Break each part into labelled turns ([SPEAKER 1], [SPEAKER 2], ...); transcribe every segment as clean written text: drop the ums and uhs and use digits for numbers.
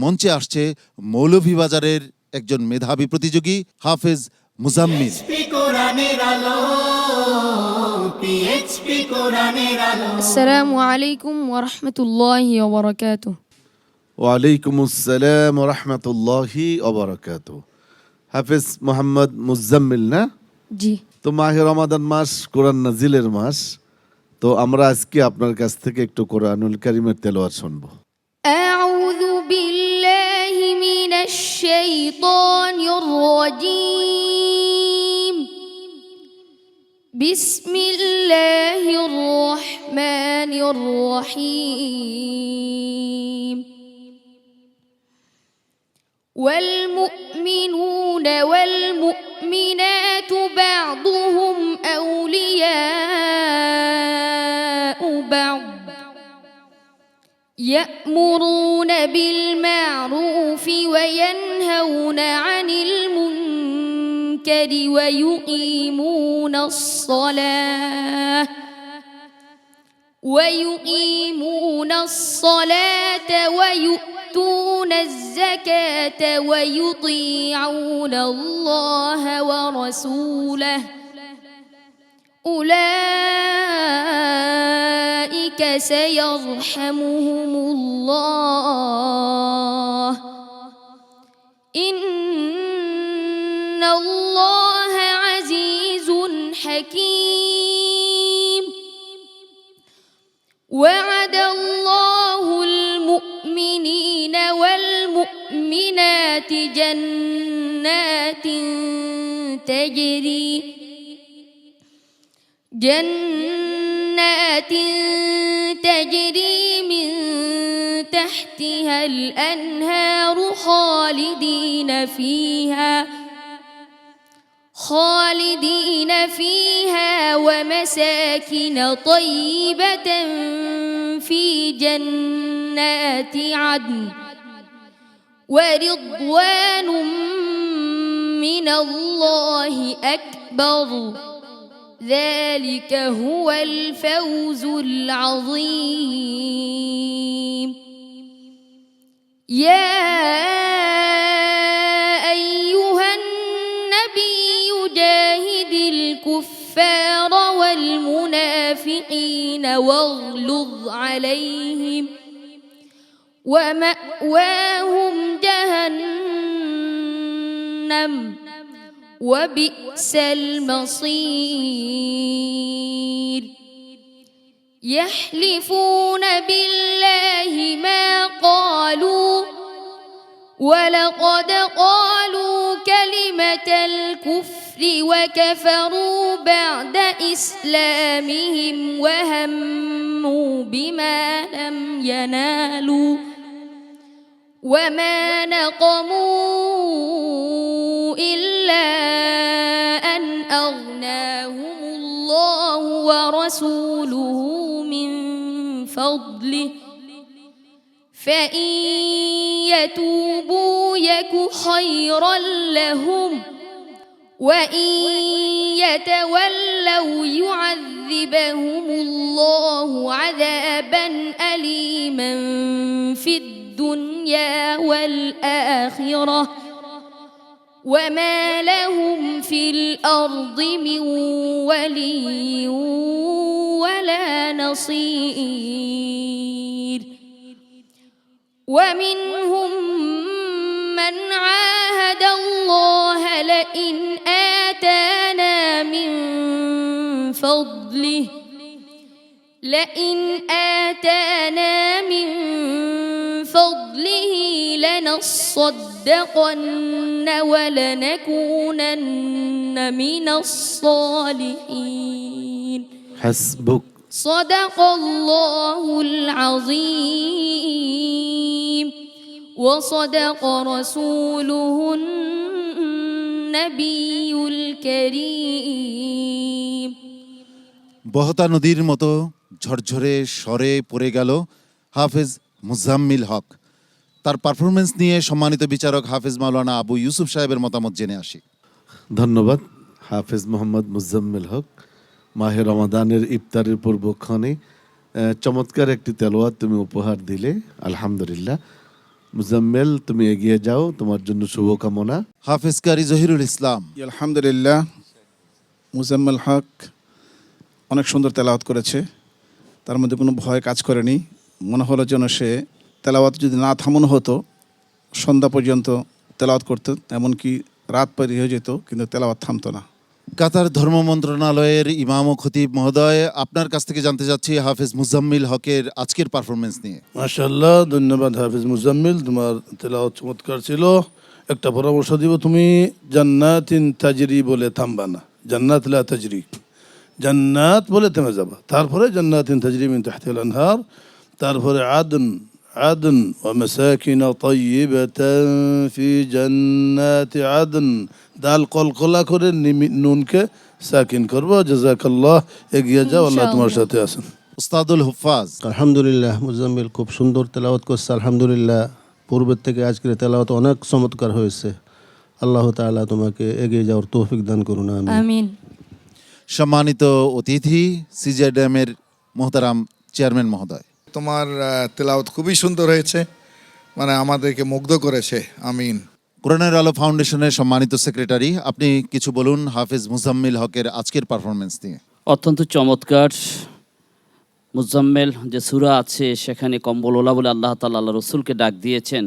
[SPEAKER 1] মঞ্চে আসছে মৌলভীবাজারের একজন মেধাবী প্রতিযোগী হাফেজ মুজাম্মিল।
[SPEAKER 2] আসসালামু আলাইকুম ওয়া রাহমাতুল্লাহি ওয়া বারাকাতুহু।
[SPEAKER 1] ওয়ালাইকুম আসসালাম ওয়া রাহমাতুল্লাহি ওয়া বারাকাতুহু। হাফেজ মোহাম্মদ মুজাম্মিল না?
[SPEAKER 2] জি।
[SPEAKER 1] তো মাহে রমাদান মাস, কোরআন নাজিলের মাস। তো আমরা আজকে আপনার কাছ থেকে একটু কোরআনুল কারীমের তেলাওয়াত শুনবো।
[SPEAKER 2] আউযু বিল্লাহি মিনাশ শাইতানির রাজীম। বিসমিল্লাহির রহমানির রহিম। والمؤمنون والمؤمنات بعضهم أولياء بعض يأمرون بالمعروف وينهون عن المنكر ويقيمون الصلاة ويؤتون الزكاة ويطيعون الله ورسوله أولئك سيرحمهم الله إن الله عزيز حكيم. وعد الله المؤمنين والمؤمنات جنات تجري من تحتها الأنهار خالدين فيها ومساكن طيبة في جنات عدن ورضوان من الله أكبر ذلك هو الفوز العظيم. يا أيها النبي جاهد الكفار والمنافقين واغلظ عليهم ومأواهم جهنم وبئس المصير. يحلفون بالله ما قالوا ولقد قالوا كلمة الكفر وكفروا بعد إسلامهم وهموا بما لم ينالوا وما نقموا إلا أن أغناهم الله ورسوله من فضله فإن يتوبوا يك خيرا لهم وإن يتولوا يعذبهم الله عذابا أليما في الدنيا والآخرة وما لهم في الأرض من ولي ولا نصير. ومنهم من عاهد الله لئن آتانا من فضله لنصدقن ولنكونن من الصالحين.
[SPEAKER 1] حسبك.
[SPEAKER 2] صدق الله العظيم وصدق رسوله النبي الكريم.
[SPEAKER 1] বহতা নদীর মতো ঝরঝরে স্বরে পড়ে গেল হাফেজ মুজাম্মিল হক। তার পারফরমেন্স নিয়ে সম্মানিত বিচারক হাফেজ মাওলানা আবু ইউসুফ সাহেবের মতামত জেনে আসি।
[SPEAKER 3] ধন্যবাদ হাফেজ মোহাম্মদ মুজাম্মিল হক। মাহে রমাদানের ইফতারের পূর্বক্ষণে চমৎকার একটি তেলাওয়াত তুমি উপহার দিলে, আলহামদুলিল্লাহ। মুজাম্মেল, তুমি এগিয়ে যাও, তোমার জন্য শুভকামনা।
[SPEAKER 1] হাফেজ কারি জহিরুল ইসলাম।
[SPEAKER 4] আলহামদুলিল্লাহ, মুজাম্মেল হক অনেক সুন্দর তেলাওয়াত করেছে, তার মধ্যে কোনো ভয় কাজ করেনি। মনে হলো যেন সে তেলাওয়াত যদি না থামানো হতো সন্ধ্যা পর্যন্ত তেলাওয়াত করতো, এমনকি রাত পেরিয়ে হয়ে যেত, কিন্তু তেলাওয়াত থামতো না।
[SPEAKER 1] কাতার ধর্ম মন্ত্রণালয়ের ইমাম ও খতিব মহোদয়, আপনার কাছ থেকে জানতে চাচ্ছি হাফেজ মুজাম্মিল হকের আজকের পারফরমেন্স নিয়ে।
[SPEAKER 5] মাশাআল্লাহ, ধন্যবাদ হাফিজ মুজাম্মিল, তোমার তেলাওয়াত চমৎকার ছিল। একটা পরামর্শ দিব, তুমি জান্নাতিন তাজরি বলে থামবা না, জান্নাত লা তাজরি, জান্নাত বলে থেমে যাবা, তারপরে জান্নাতিন তাজরি মিন তাহতিল আনহার, তারপরে আদন আদন ওয়া মাসাকিন তাইয়িবাতান ফি জান্নাতি আদন, দাল কলকলা করে নুনকে সাকিন করবো। জাযাকাল্লাহ, এগিয়ে যাও, আল্লাহ তোমার সাথে আছেন।
[SPEAKER 1] উস্তাদুল হুফাজ।
[SPEAKER 6] আলহামদুলিল্লাহ, মুজাম্মিল খুব সুন্দর তেলাওয়াত করছে। আলহামদুলিল্লাহ, পূর্বের থেকে আজকের তেলাওয়াত অনেক চমৎকার হয়েছে। আল্লাহ তাআলা তোমাকে এগিয়ে যাওয়ার তৌফিক দান করুন, আমিন।
[SPEAKER 2] আমিন।
[SPEAKER 1] সম্মানিত অতিথি সিজেডএমের মোহতারাম চেয়ারম্যান মহোদয়।
[SPEAKER 7] তোমার তেলাওয়াত খুবই সুন্দর হয়েছে, মানে আমাদেরকে মুগ্ধ করেছে। আমিন।
[SPEAKER 1] কোরআনের আলো ফাউন্ডেশনের সম্মানিত সেক্রেটারি, আপনি কিছু বলুন হাফেজ মুজাম্মিল হকের আজকের পারফরমেন্স নিয়ে।
[SPEAKER 8] অত্যন্ত চমৎকার। মুজাম্মেল যে সূরা আছে সেখানে কম্বলওয়ালা বলে আল্লাহ তাআলা আল্লাহ রসুলকে ডাক দিয়েছেন।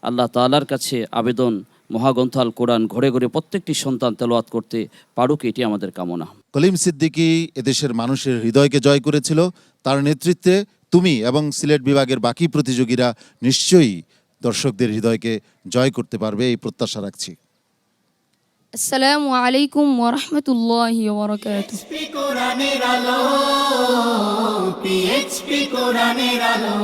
[SPEAKER 8] আল্লাহ তাআলার কাছে আবেদন, মহাগ্রন্থ আল কোরআন ঘরে ঘরে প্রত্যেকটি সন্তান তেলাওয়াত করতে পারুক, এটি আমাদের কামনা।
[SPEAKER 1] কলিম সিদ্দিকী এদেশের মানুষের হৃদয়কে জয় করেছিল। তার নেতৃত্বে তুমি এবং সিলেট বিভাগের বাকি প্রতিযোগীরা নিশ্চয়ই দর্শকদের হৃদয়কে জয় করতে পারবে, এই প্রত্যাশা রাখছি।
[SPEAKER 2] আসসালামু আলাইকুম ওয়া রাহমাতুল্লাহি ওয়া বারাকাতুহু।
[SPEAKER 9] কোরআনের আলো, PHP কোরআনের আলো।